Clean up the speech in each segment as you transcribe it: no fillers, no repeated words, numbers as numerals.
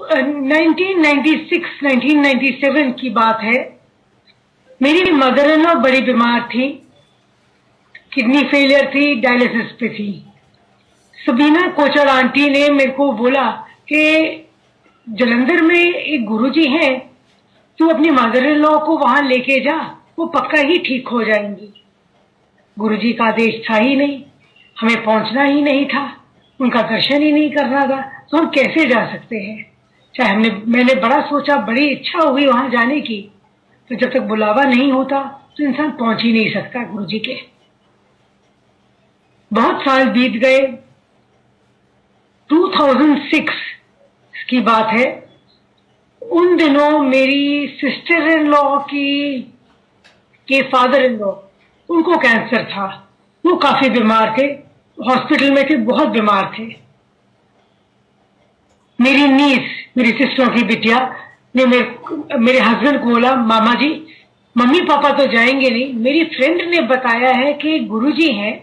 1996 1997 की बात है। मेरी मदर इन लॉ बड़ी बीमार थी, किडनी फेलियर थी, डायलिसिस पे थी। सबीना कोचर आंटी ने मेरे को बोला कि जलंधर में एक गुरुजी हैं, तू अपनी मदर इन लॉ को वहां लेके जा, वो पक्का ही ठीक हो जाएंगी। गुरुजी का आदेश था ही नहीं, हमें पहुंचना ही नहीं था, उनका दर्शन ही नहीं करना था, तो हम कैसे जा सकते हैं। चाहे मैंने बड़ा सोचा, बड़ी इच्छा हुई वहां जाने की, तो जब तक बुलावा नहीं होता तो इंसान पहुंच ही नहीं सकता गुरुजी के। बहुत साल बीत गए। 2006 की बात है। उन दिनों मेरी सिस्टर इन लॉ के फादर इन लॉ, उनको कैंसर था। वो काफी बीमार थे, हॉस्पिटल में थे, बहुत बीमार थे। मेरी नीस, मेरी सिस्टरों की बिटिया ने मेरे हस्बैंड को बोला, मामा जी मम्मी पापा तो जाएंगे नहीं, मेरी फ्रेंड ने बताया है कि गुरुजी हैं,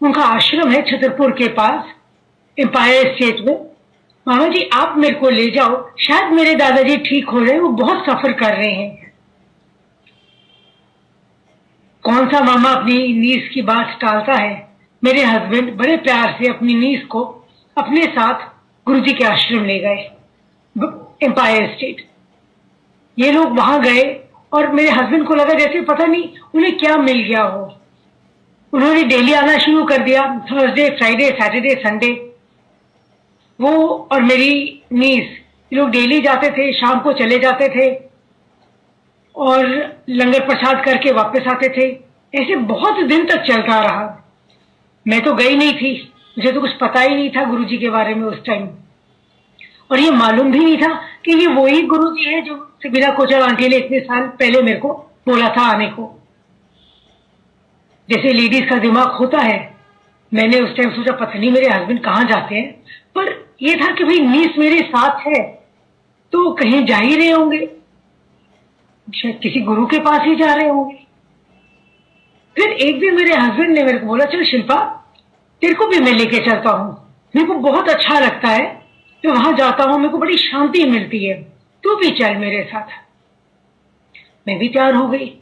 उनका आश्रम है छतरपुर के पास, एम्पायर स्टेट में। मामा जी आप मेरे को ले जाओ, शायद मेरे दादाजी ठीक हो रहे हैं, वो बहुत सफर कर रहे हैं। कौन सा मामा अपनी नीस की बात टालता है। मेरे हस्बैंड बड़े प्यार से अपनी नीस को अपने साथ गुरुजी के आश्रम ले गए, एम्पायर स्टेट। ये लोग वहां गए और मेरे हस्बैंड को लगा जैसे पता नहीं उन्हें क्या मिल गया हो। उन्होंने डेली आना शुरू कर दिया, थर्सडे, फ्राइडे, सैटरडे, संडे। वो और मेरी नीस, ये लोग डेली जाते थे, शाम को चले जाते थे और लंगर प्रसाद करके वापस आते थे। ऐसे बहुत दिन तक चलता रहा। मैं तो गई नहीं थी, मुझे तो कुछ पता ही नहीं था गुरुजी के बारे में उस टाइम, और ये मालूम भी नहीं था कि ये वही गुरुजी है जो सबीना कोचर आंटी ने इतने साल पहले मेरे को बोला था आने को। जैसे लेडीज का दिमाग होता है, मैंने उस टाइम सोचा पता नहीं मेरे हस्बैंड कहाँ जाते हैं, पर यह था कि भाई नीस मेरे साथ है तो कहीं जा ही रहे होंगे, शायद किसी गुरु के पास ही जा रहे होंगे। फिर एक दिन मेरे हस्बैंड ने मेरे को बोला, चल शिल्पा तेरे को भी मैं लेके चलता हूँ, मेरे को बहुत अच्छा लगता है, मैं वहां जाता हूँ, मेरे को बड़ी शांति मिलती है, तू भी चल मेरे साथ। मैं भी तैयार हो गई,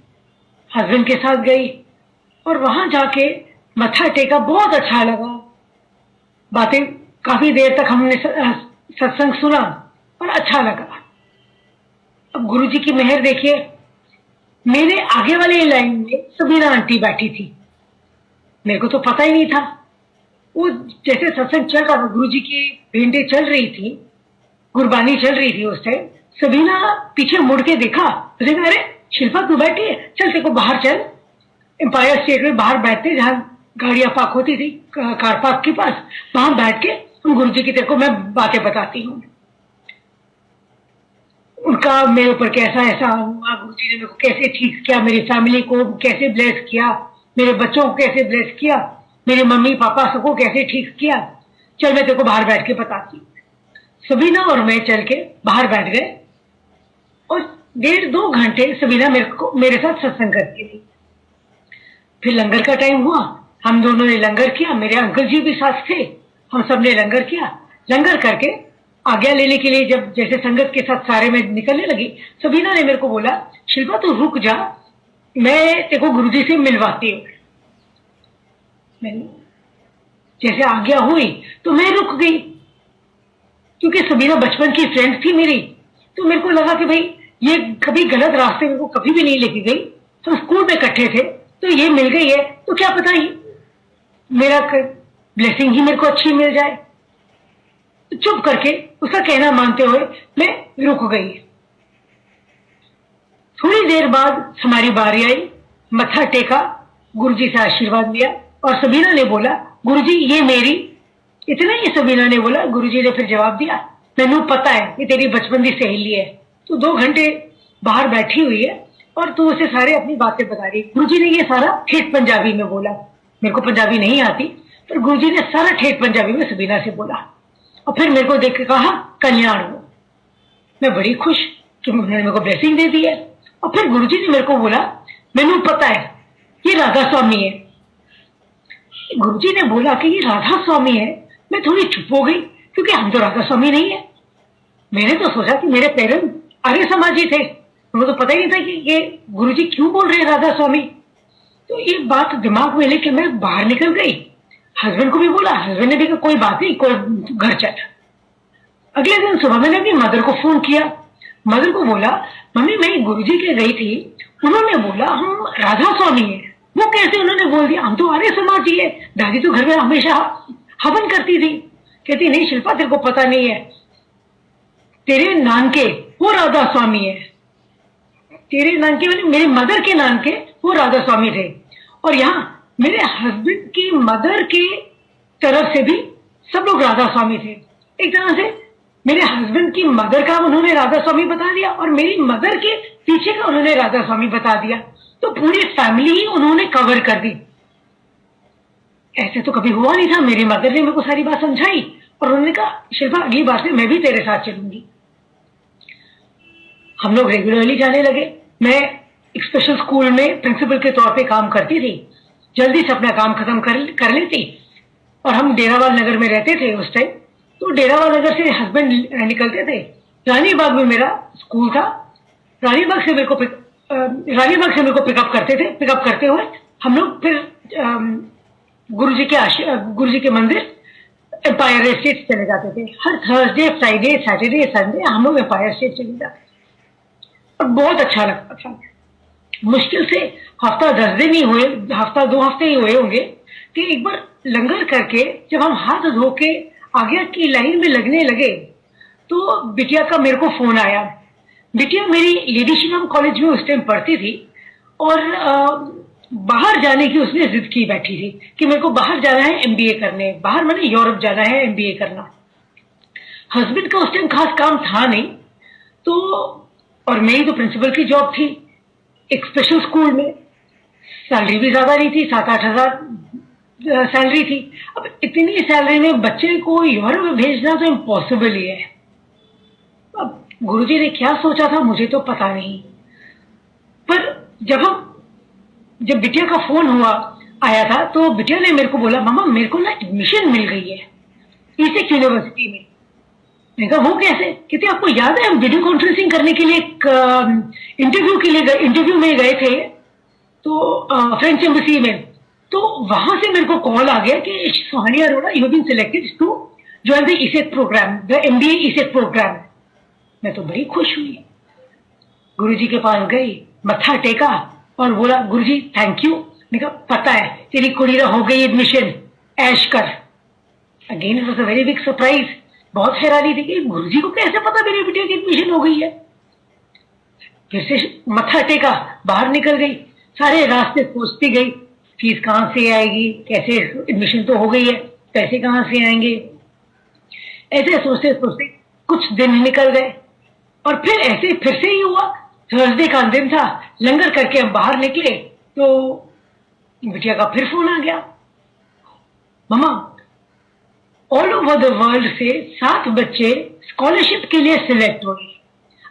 हस्बैंड के साथ गई और वहां जाके मत्था टेका, बहुत अच्छा लगा। बातें काफी देर तक हमने सत्संग सुना और अच्छा लगा। अब गुरुजी की मेहर देखिए, मेरे आगे वाले लाइन में सबीना आंटी बैठी थी। मेरे को तो पता ही नहीं था। वो जैसे सत्संग चल रहा था, गुरुजी की भेंटें चल रही थी, गुरबानी चल रही थी उस टाइम, सबीना पीछे मुड़ के देखा, अरे शिल्पा तू बैठी है, चल तेरे को बाहर चल। एम्पायर स्टेट में बाहर बैठते जहां गाड़ियां पार्क होती थी, कार पार्क के पास, वहां बैठ के हम गुरुजी की तेरे को मैं बातें बताती हूँ। उनका मेरे ऊपर कैसा ऐसा हुआ, गुरुजी ने मेरे को कैसे ठीक किया, मेरी फैमिली को कैसे ब्लेस किया, मेरे बच्चों को कैसे ब्लेस किया, मेरे मम्मी पापा सबको कैसे ठीक किया, चल मैं तेरे को बाहर बैठ के बताती हूँ। सबीना और मैं चल के बाहर बैठ गए और 1.5-2 घंटे सबीना मेरे साथ सत्संग करती थी। फिर लंगर का टाइम हुआ, हम दोनों ने लंगर किया, मेरे अंकल जी भी साथ थे, हम सब ने लंगर किया। लंगर करके आज्ञा लेने के लिए जब जैसे संगत के साथ सारे में निकलने लगी, सबीना ने मेरे को बोला, शिल्पा तू रुक जा, मैं तेरे को गुरुजी से मिलवाती हूँ। जैसे आज्ञा हुई तो मैं रुक गई, क्योंकि सबीना बचपन की फ्रेंड थी मेरी, तो मेरे को लगा कि भाई ये कभी गलत रास्ते मेरे को कभी भी नहीं लेके गई। तो स्कूल में इकट्ठे थे, तो ये मिल गई है तो क्या पता ही मेरा ब्लेसिंग ही मेरे को अच्छी मिल जाए। तो चुप करके उसका कहना मानते हुए मैं रुक गई। थोड़ी देर बाद हमारी बारी आई, मत्था टेका, गुरुजी से आशीर्वाद लिया और सबीना ने बोला, गुरुजी ये मेरी, इतना ही सबीना ने बोला। गुरुजी ने फिर जवाब दिया, मैनू पता है ये तेरी बचपन की सहेली है, तू 2 घंटे बाहर बैठी हुई है और तू उसे सारे अपनी बातें बता रही। गुरुजी ने ये सारा ठेठ पंजाबी में बोला, मेरे को पंजाबी नहीं आती, पर गुरुजी ने सारा ठेठ पंजाबी में सबीना से बोला और फिर मेरे को देख के कहा कल्याण हो। मैं बड़ी खुश कि उन्होंने मेरे को ब्लेसिंग दे दी है। और फिर गुरुजी ने मेरे को बोला, मैनू पता है ये राधा स्वामी है। गुरुजी ने बोला कि ये राधा स्वामी है, मैं थोड़ी चुप हो गई क्योंकि हम तो राधा स्वामी नहीं है। मैंने तो सोचा कि मेरे पेरेंट्स आर्य समाजी थे, मुझे तो पता ही नहीं था कि ये गुरुजी क्यों बोल रहे हैं राधा स्वामी। तो ये बात दिमाग में लेके मैं बाहर निकल गई, हस्बैंड को भी बोला, हस्बैंड ने भी कहा कोई बात नहीं, कोई घर चल। अगले दिन सुबह मैंने अपनी मदर को फोन किया, मदर को बोला मम्मी मैं गुरुजी के गई थी, उन्होंने बोला हम राधा स्वामी हैं। वो कैसे उन्होंने बोल दिया, हम तो आर्य समाजी है, दादी तो घर में हमेशा हवन करती थी। कहती नहीं शिल्पा तेरे को पता नहीं है, तेरे नानके वो राधा स्वामी है, तेरे नानके मेरे मदर के नानके वो राधा स्वामी थे। और यहाँ मेरे हस्बैंड की मदर के तरफ से भी सब लोग राधा स्वामी थे। एक तरह से मेरे हस्बैंड की मदर का उन्होंने राधा स्वामी बता दिया और मेरी मदर के पीछे का उन्होंने राधा स्वामी बता दिया, तो पूरी फैमिली ही उन्होंने कवर कर दी। ऐसे तो कभी हुआ नहीं था। मेरी मदर ने मेरे को सारी बात समझाई और उन्होंने कहा शिल्पा अगली बार से मैं भी तेरे साथ चलूंगी। हम लोग रेगुलरली जाने लगे। मैं एक स्पेशल स्कूल में प्रिंसिपल के तौर पे काम करती थी, जल्दी से अपना काम खत्म कर लेती। और हम डेरावाल नगर में रहते थे उस टाइम, तो डेरावाल नगर से हस्बैंड निकलते थे, रानीबाग में मेरा स्कूल था, रानीबाग से मेरे को पिकअप करते थे। पिकअप करते हुए हम लोग फिर गुरुजी के मंदिर एम्पायर स्टेट चले जाते थे। हर थर्सडे फ्राइडे सैटरडे संडे हम लोग एम्पायर स्टेट चले जाते और बहुत अच्छा लगता था। मुश्किल से हफ्ता 10 दिन ही हुए, हफ्ता 2 हफ्ते ही हुए होंगे कि एक बार लंगर करके जब हम हाथ धो के आगे की लाइन में लगने लगे तो बिटिया का मेरे को फोन आया। बिटिया मेरी लेडी श्रीराम कॉलेज में उस टाइम पढ़ती थी और बाहर जाने की उसने जिद की बैठी थी कि मेरे को बाहर जाना है एमबीए करने, बाहर मैंने यूरोप जाना है एमबीए करना। हस्बैंड का उस टाइम खास काम था नहीं, तो और मेरी तो प्रिंसिपल की जॉब थी एक स्पेशल स्कूल में, सैलरी भी ज्यादा नहीं थी, 7-8 हजार सैलरी थी। अब इतनी सैलरी में बच्चे को यूरोप में भेजना तो इम्पॉसिबल ही है। अब गुरुजी ने क्या सोचा था मुझे तो पता नहीं, पर जब बिटिया का फोन आया था तो बिटिया ने मेरे को बोला मामा मेरे को ना एडमिशन मिल गई है ईसेक यूनिवर्सिटी में। मैंने कहा वो कैसे? कहते आपको याद है हम वीडियो कॉन्फ्रेंसिंग करने के लिए एक इंटरव्यू में गए थे तो फ्रेंच एम्बेसी में, तो वहां से मेरे को कॉल आ गया कि Sohani Arora you have been selected to join the ESSEC programme, the MBA ESSEC programme. मैं तो बड़ी खुश हुई, गुरुजी के पास गई, मत्था टेका और बोला गुरुजी थैंक यू। मैंने कहा पता है तेरी कुड़ी हो गई एडमिशन, ऐश कर। Again it was a very big surprise. बहुत हैरानी थी कि गुरुजी को कैसे पता मेरी बिटिया की एडमिशन हो गई है। फिर से मत्था टेका, बाहर निकल गई, सारे रास्ते सोचती गई फीस कहां से आएगी, कैसे एडमिशन तो हो गई है, पैसे कहां से आएंगे। ऐसे सोचते सोचते कुछ दिन निकल गए और फिर से ही हुआ। थर्सडे का दिन था, लंगर करके हम बाहर निकले तो बिटिया का फिर फोन आ गया, मामा ऑल ओवर द वर्ल्ड से 7 बच्चे स्कॉलरशिप के लिए सिलेक्ट हुए।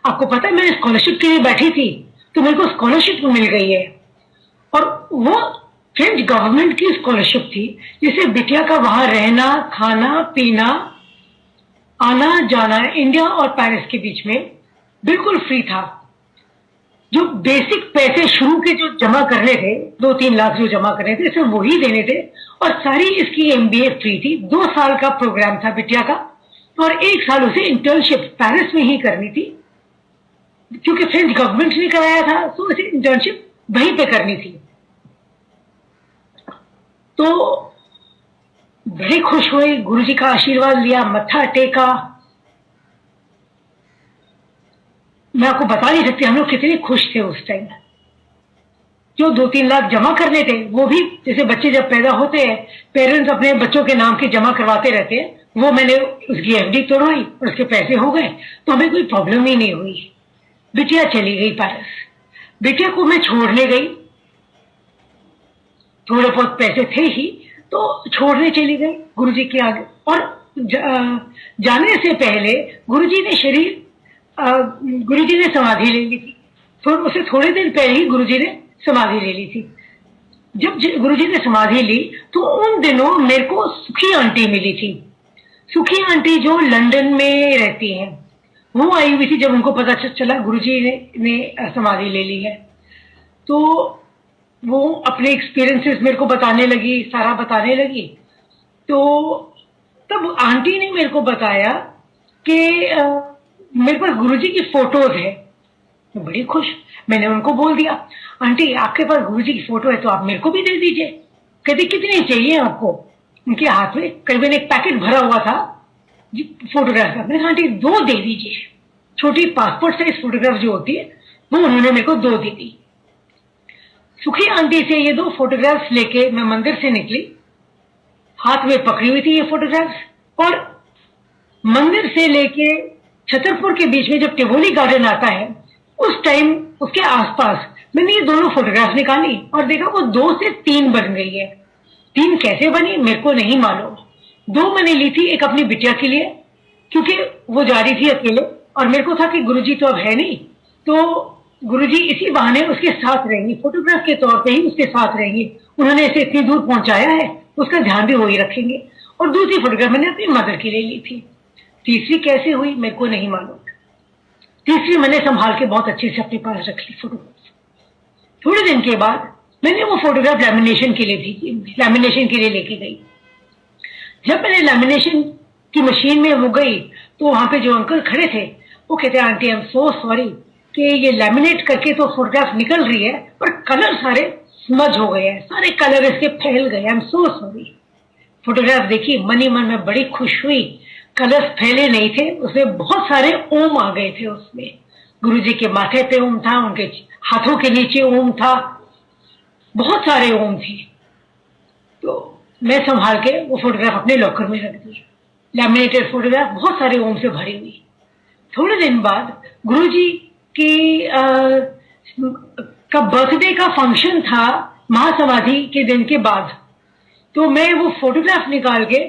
आपको पता है मैं स्कॉलरशिप के लिए बैठी थी तो मेरे को स्कॉलरशिप मिल गई है और वो फ्रेंच गवर्नमेंट की स्कॉलरशिप थी जिससे बिटिया का वहां रहना, खाना, पीना, आना जाना इंडिया और पेरिस के बीच में बिल्कुल फ्री था। जो बेसिक पैसे शुरू के जो जमा करने थे 2-3 लाख जो जमा करने थे सिर्फ वही देने थे और सारी इसकी एमबीए फ्री थी। 2 साल का प्रोग्राम था बिटिया का और 1 साल उसे इंटर्नशिप पेरिस में ही करनी थी क्योंकि फ्रेंच गवर्नमेंट ने कराया था, तो उसे इंटर्नशिप वहीं पे करनी थी। तो बड़े खुश हुए, गुरुजी का आशीर्वाद लिया, मत्था टेका। मैं आपको बता नहीं सकती हम लोग कितने खुश थे उस टाइम। जो 2-3 लाख जमा करने थे वो भी जैसे बच्चे जब पैदा होते हैं पेरेंट्स अपने बच्चों के नाम के जमा करवाते रहते हैं, वो मैंने उसकी एफडी तोड़वाई और उसके पैसे हो गए तो हमें कोई प्रॉब्लम ही नहीं हुई। बिटिया चली गई पेरिस, बिटिया को मैं छोड़ने गई, थोड़े बहुत पैसे थे ही तो छोड़ने चली गई गुरुजी के आगे। और जाने से पहले गुरुजी ने समाधि ले ली थी, उससे थोड़े दिन पहले ही गुरुजी ने समाधि ले ली थी। जब गुरुजी ने समाधि ली तो उन दिनों मेरे को सुखी आंटी मिली थी। सुखी आंटी जो लंदन में रहती हैं, वो आई हुई थी जब उनको पता चला गुरुजी ने समाधि ले ली है। तो वो अपने एक्सपीरियंसेस मेरे को बताने लगी, सारा बताने लगी। तो तब आंटी ने मेरे को बताया कि मेरे पास गुरुजी की फोटोज है। मैं बड़ी खुश, मैंने उनको बोल दिया, आंटी आपके पास गुरुजी की फोटो है तो आप मेरे को भी दे दीजिए। कहती कितनी चाहिए आपको? उनके हाथ में करीबन एक पैकेट भरा हुआ था फोटोग्राफ का। मैंने कहा आंटी 2 दे दीजिए। छोटी पासपोर्ट साइज फोटोग्राफ जो होती है वो उन्होंने मेरे को 2 दे दी। सुखी आंटी से ये 2 फोटोग्राफ्स लेके मैं मंदिर से निकली। हाथ में पकड़ी हुई थी ये फोटोग्राफ्स, और मंदिर से लेके छतरपुर के बीच में जब टिबोली गार्डन आता है उस टाइम उसके आसपास मैंने ये दोनों फोटोग्राफ निकाली और देखा वो 2 से 3 बन गई है। 3 कैसे बनी मेरे को नहीं मालूम। 2 मैंने ली थी, एक अपनी बिटिया के लिए क्योंकि वो जा रही थी अकेले, और मेरे को था कि गुरुजी तो अब है नहीं, तो गुरुजी इसी बहाने उसके साथ रहेंगे, फोटोग्राफ के तौर पे ही उसके साथ रहेंगे। उन्होंने इसे इतनी दूर पहुंचाया है, उसका ध्यान भी वही रखेंगे। और दूसरी फोटोग्राफ मैंने अपनी मदर के लिए ली थी। तीसरी कैसे हुई मेरे को नहीं मालूम। तीसरी मैंने संभाल के बहुत अच्छे से अपने पास रख ली फोटोग्राफ। थोड़े दिन के बाद मैंने वो फोटोग्राफ लैमिनेशन के लिए लेके गई। जब मैंने लैमिनेशन की मशीन में वो गई तो वहां पे जो अंकल खड़े थे वो कहते aunty I am so sorry कि ये लैमिनेट करके तो फोटोग्राफ निकल रही है पर कलर सारे स्मज हो गए हैं, सारे कलर इसके फैल गए, I am so sorry. Photograph देखी, मनी मन में बड़ी खुश हुई। कलर्स फैले नहीं थे, उसमें बहुत सारे ओम आ गए थे। उसमें गुरुजी के माथे पे ओम था, उनके हाथों के नीचे ओम था, बहुत सारे ओम थे। तो मैं संभाल के वो फोटोग्राफ अपने लॉकर में रख दी। लैमिनेटेड फोटोग्राफ बहुत सारे ओम से भरी हुई। थोड़े दिन बाद गुरुजी की का बर्थडे का फंक्शन था महासमाधि के दिन के बाद। तो मैं वो फोटोग्राफ निकाल के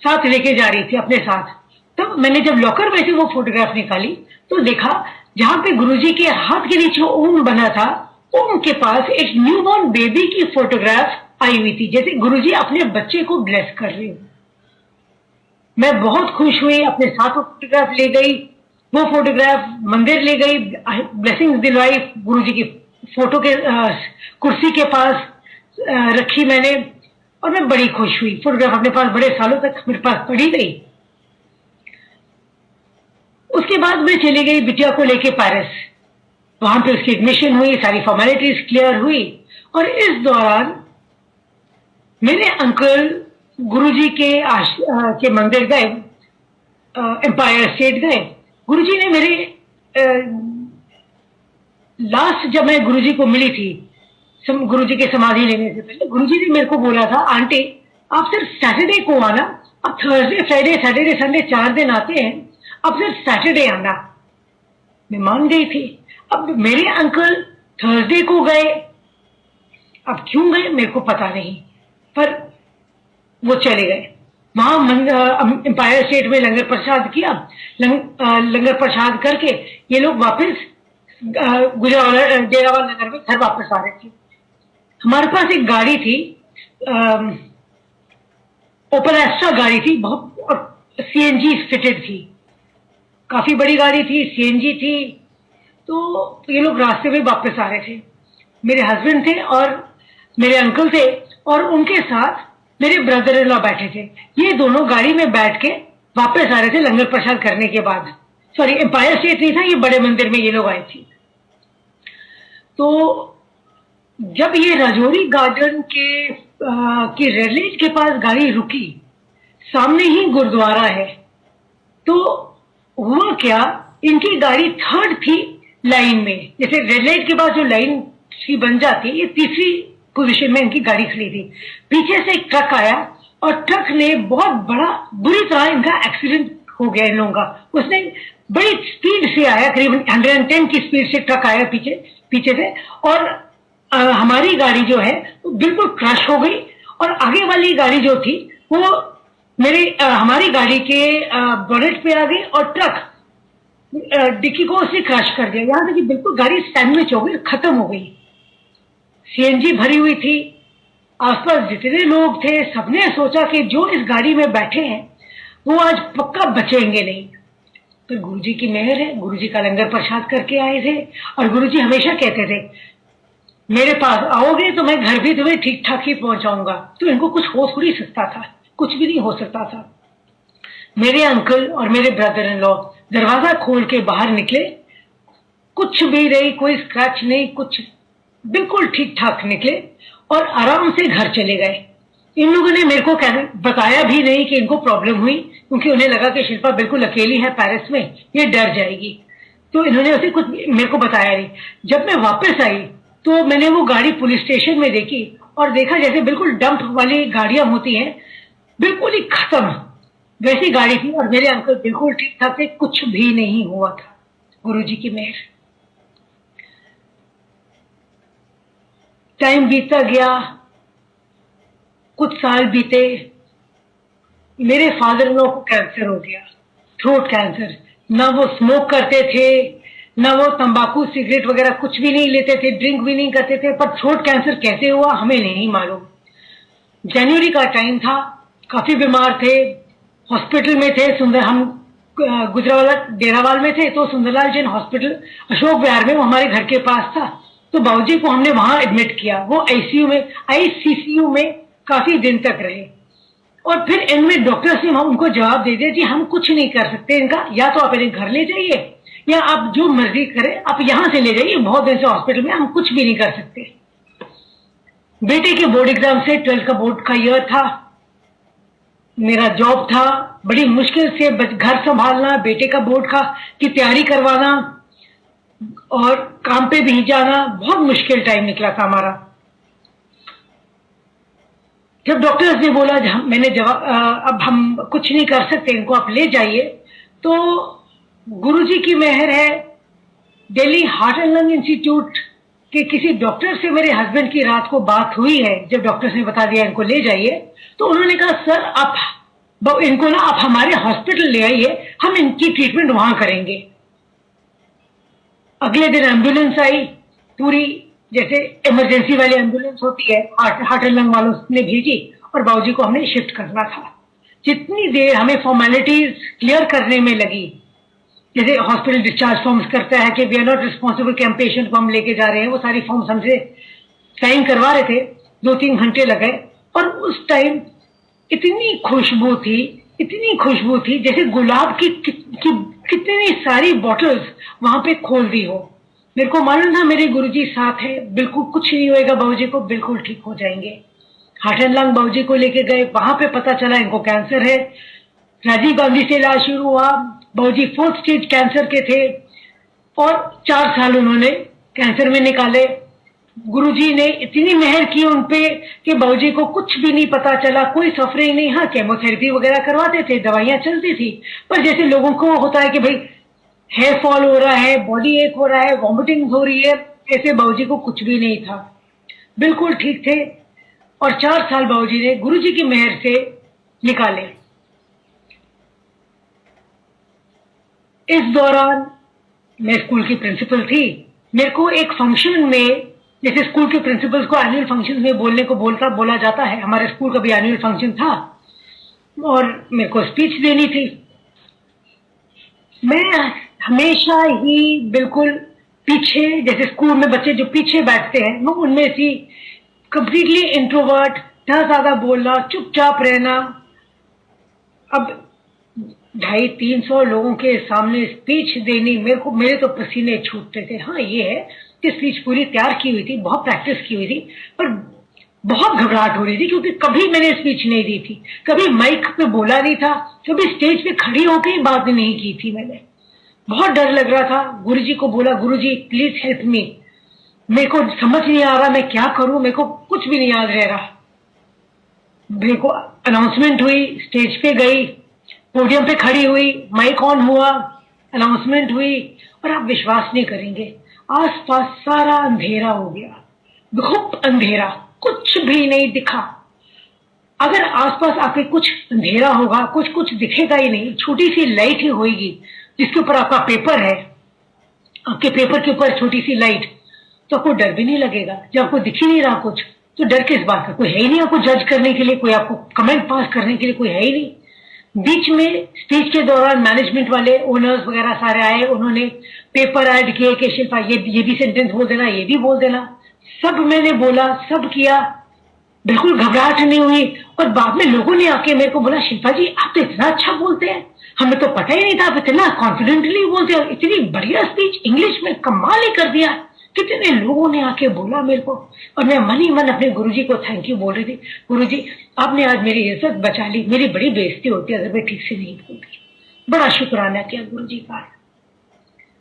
साथ लेके जा रही थी अपने साथ। तब मैंने जब लॉकर में से वो फोटोग्राफ निकाली तो देखा जहां पे गुरुजी के हाथ के नीचे ओम बना था, ओम के पास एक न्यूबॉर्न बेबी की फोटोग्राफ आई हुई थी, जैसे गुरुजी अपने बच्चे को ब्लेस कर रहे हो। मैं बहुत खुश हुई, अपने साथ वो फोटोग्राफ ले गई। वो फोटोग्राफ मंदिर ले गई, ब्लेसिंग्स दिलवाई, गुरुजी की फोटो के कुर्सी के पास रखी मैंने, और मैं बड़ी खुश हुई। फोटोग्राफ अपने पास बड़े सालों तक मेरे पास पड़ी गई। उसके बाद मैं चली गई बिटिया को लेके पेरिस। वहां पे उसकी एडमिशन हुई, सारी फॉर्मेलिटीज क्लियर हुई, और इस दौरान मेरे अंकल गुरुजी के मंदिर गए, एम्पायर स्टेट गए। गुरुजी ने मेरे लास्ट जब मैं गुरुजी को मिली थी, गुरुजी के समाधि लेने से पहले, गुरुजी ने मेरे को बोला था आंटी आप सिर्फ सैटरडे को आना, अब थर्सडे फ्राइडे सैटरडे संडे 4 दिन आते हैं, अब सिर्फ सैटरडे आना। मैं मान गई थी। अब मेरे अंकल थर्सडे को गए, अब क्यों गए मेरे को पता नहीं, पर वो चले गए। वहां एम्पायर स्टेट में लंगर प्रसाद किया। लंगर प्रसाद करके ये लोग वापस डेरावाल नगर में घर वापस आ रहे थे। हमारे पास एक गाड़ी थी, ओपन एस्ट्रा गाड़ी थी, बहुत सीएनजी फिटेड थी, काफी बड़ी गाड़ी थी, सीएनजी थी। तो ये लोग रास्ते में वापस आ रहे थे। मेरे हस्बैंड थे और मेरे अंकल थे, और उनके साथ मेरे ब्रदर इन लॉ बैठे थे। ये दोनों गाड़ी में बैठ के वापस आ रहे थे लंगर प्रसाद करने के बाद। सॉरी, एम्पायर स्टेट नहीं था, ये बड़े मंदिर में ये लोग आए थे। तो जब ये राजौरी गार्डन की रेड लाइट के पास गाड़ी रुकी, सामने ही गुरुद्वारा है, तो हुआ क्या, इनकी गाड़ी थर्ड थी लाइन में। जैसे रेड लाइट के पास जो लाइन सी बन जाती है, ये तीसरी पोजीशन में इनकी गाड़ी खड़ी थी। पीछे से एक ट्रक आया और ट्रक ने बहुत बड़ा, बुरी तरह इनका एक्सीडेंट हो गया इन लोगों का। उसने बड़ी स्पीड से आया, करीबन 110 की स्पीड से ट्रक आया पीछे से, और हमारी गाड़ी जो है वो बिल्कुल क्रश हो गई। और आगे वाली गाड़ी जो थी वो हमारी गाड़ी के बोनेट पे आ गई, और ट्रक डिक्की को उसने क्रश कर दिया। यहां तक कि बिल्कुल गाड़ी सैंडविच हो गई, खत्म हो गई। सीएनजी भरी हुई थी, आसपास जितने लोग थे सबने सोचा कि जो इस गाड़ी में बैठे हैं वो आज पक्का बचेंगे नहीं। तो गुरुजी की मेहर है, गुरुजी का लंगर प्रसाद करके आए थे। और गुरुजी हमेशा कहते थे मेरे पास आओगे तो मैं घर भी तुम्हें ठीक ठाक ही पहुंचाऊंगा। तो इनको कुछ हो थोड़ी सकता था, कुछ भी नहीं हो सकता था। मेरे अंकल और मेरे ब्रदर इन लॉ दरवाजा खोल के बाहर निकले, कुछ भी नहीं, कोई स्क्रैच नहीं, कुछ, बिल्कुल ठीक ठाक निकले और आराम से घर चले गए। इन लोगों ने मेरे को बताया भी नहीं कि इनको प्रॉब्लम हुई, क्योंकि उन्हें लगा कि शिल्पा बिल्कुल अकेली है पेरिस में, ये डर जाएगी, तो इन्होंने उसे कुछ मेरे को बताया नहीं। जब मैं वापस आई तो मैंने वो गाड़ी पुलिस स्टेशन में देखी और देखा जैसे बिल्कुल डंप वाली गाड़ियां होती हैं, बिल्कुल ही खत्म वैसी गाड़ी थी। और मेरे अंकल बिल्कुल ठीक ठाक थे, कुछ भी नहीं हुआ था, गुरुजी की मेहर। टाइम बीतता गया, कुछ साल बीते, मेरे फादर इन लॉ को कैंसर हो गया, थ्रोट कैंसर। ना वो स्मोक करते थे, ना वो तंबाकू सिगरेट वगैरह कुछ भी नहीं लेते थे, ड्रिंक भी नहीं करते थे, पर थ्रोट कैंसर कैसे हुआ हमें नहीं मालूम। जनवरी का टाइम था, काफी बीमार थे, हॉस्पिटल में थे। हम गुजरावाला डेरावाल में थे, तो सुंदरलाल जैन हॉस्पिटल अशोक विहार में, वो हमारे घर के पास था। तो बाबूजी को हमने वहां एडमिट किया, वो आईसीयू में काफी दिन तक रहे। और फिर इनमें डॉक्टर्स ने उनको जवाब दे दिया जी हम कुछ नहीं कर सकते इनका, या तो आप इन्हें घर ले जाइए या आप जो मर्जी करें, आप यहां से ले जाइए, बहुत दिन से हॉस्पिटल में, हम कुछ भी नहीं कर सकते। बेटे के बोर्ड एग्जाम से, 12th का बोर्ड का ईयर था, मेरा जॉब था, बड़ी मुश्किल से घर संभालना, बेटे का बोर्ड का की तैयारी करवाना और काम पे भी जाना, बहुत मुश्किल टाइम निकला था हमारा। जब डॉक्टर्स ने बोला, मैंने जवाब अब हम कुछ नहीं कर सकते, इनको आप ले जाइए, तो गुरुजी की मेहर है, Delhi heart and lung institute के किसी डॉक्टर से मेरे हस्बैंड की रात को बात हुई है। जब डॉक्टर्स ने बता दिया इनको ले जाइए, तो उन्होंने कहा सर आप इनको ना आप हमारे हॉस्पिटल ले आइए, हम इनकी ट्रीटमेंट वहां करेंगे। अगले दिन एम्बुलेंस आई, पूरी जैसे इमरजेंसी वाली एम्बुलेंस होती है, हार्ट एंड लंग वालों ने भेजी, और बाबूजी को हमने शिफ्ट करना था। जितनी देर हमें फॉर्मेलिटीज क्लियर करने में लगी, जैसे हॉस्पिटल डिस्चार्ज फॉर्म्स करता है कि वी आर नॉट रिस्पॉन्सिबल कि हम पेशेंट को हम लेके जा रहे हैं, वो सारी फॉर्म्स हमसे साइन करवा रहे थे, 2-3 घंटे लगे। और उस टाइम इतनी खुशबू थी जैसे गुलाब की कितनी सारी बॉटल्स वहां पे खोल दी हो। मेरे को मालूम था मेरे गुरुजी साथ है, बिल्कुल कुछ नहीं होएगा, बाबूजी को बिल्कुल ठीक हो जाएंगे। हार्ट एंड लंग बाबूजी को लेके गए, वहां पे पता चला इनको कैंसर है। राजीव गांधी से इलाज शुरू हुआ, बाबूजी 4th स्टेज कैंसर के थे और 4 साल उन्होंने कैंसर में निकाले। गुरुजी ने इतनी मेहर की उनपे कि बाबूजी को कुछ भी नहीं पता चला, कोई सफरिंग नहीं। हाँ, केमोथेरेपी वगैरह करवाते थे, दवाइयां चलती थी, पर जैसे लोगों को होता है कि भाई हेयर फॉल हो रहा है, बॉडी एक हो रहा है, वॉमिटिंग हो रही है, ऐसे बाबूजी को कुछ भी नहीं था, बिल्कुल ठीक थे। और 4 साल बाबूजी ने गुरुजी की मेहर से निकाले। इस दौरान मैं स्कूल की प्रिंसिपल थी। मेरे को एक फंक्शन में, जैसे स्कूल के प्रिंसिपल्स को एनुअल फंक्शन में बोलने को बोला जाता है, हमारे स्कूल का भी एनुअल फंक्शन था और मेरे को स्पीच देनी थी। मैं हमेशा ही बिल्कुल पीछे, जैसे स्कूल में बच्चे जो पीछे बैठते हैं, मैं उनमें थी, कंप्लीटली इंट्रोवर्ट, ना ज्यादा बोलना, चुपचाप रहना। अब 250-300 लोगों के सामने स्पीच देनी, मेरे तो पसीने छूटते थे। हाँ, ये है कि स्पीच पूरी तैयार की हुई थी, बहुत प्रैक्टिस की हुई थी, पर बहुत घबराहट हो रही थी, क्योंकि कभी मैंने स्पीच नहीं दी थी, कभी माइक पे बोला नहीं था, कभी स्टेज पे खड़ी होकर ही बात नहीं की थी मैंने। बहुत डर लग रहा था। गुरुजी को बोला, गुरुजी प्लीज हेल्प मी, मेरे को समझ नहीं आ रहा मैं क्या करूं, मेरे को कुछ भी नहीं याद रह रहा। मेरे को अनाउंसमेंट हुई, स्टेज पे गई, पोडियम पे खड़ी हुई, माइक ऑन हुआ, अनाउंसमेंट हुई, और आप विश्वास नहीं करेंगे, आसपास सारा अंधेरा हो गया, बहुत अंधेरा, कुछ भी नहीं दिखा। अगर आसपास आपके कुछ अंधेरा होगा, कुछ दिखेगा ही नहीं, छोटी सी लाइट ही होगी जिसके ऊपर आपका पेपर है, आपके पेपर के ऊपर छोटी सी लाइट, तो आपको डर भी नहीं लगेगा। जब आपको दिख ही नहीं रहा कुछ, तो डर किस बात का, कोई है ही नहीं आपको जज करने के लिए, कोई आपको कमेंट पास करने के लिए कोई है ही नहीं। बीच में स्पीच के दौरान मैनेजमेंट वाले ओनर्स वगैरह सारे आए, उन्होंने पेपर ऐड किए कि शिल्पा ये भी सेंटेंस बोल देना, ये भी बोल देना। सब मैंने बोला, सब किया, बिल्कुल घबराहट नहीं हुई। और बाद में लोगों ने आके मेरे को बोला, शिल्पा जी आप तो इतना अच्छा बोलते हैं, हमें तो पता ही नहीं था आप इतना कॉन्फिडेंटली बोलते हैं, इतनी बढ़िया स्पीच इंग्लिश में, कमाल ही कर दिया। कितने लोगों ने आके बोला मेरे को, और मैं मन ही मन अपने गुरुजी को थैंक यू बोल रही थी, गुरुजी आपने आज मेरी इज्जत बचा ली, मेरी बड़ी बेइज्जती होती अगर मैं ठीक से नहीं बोलती। बड़ा शुक्राना किया गुरुजी का।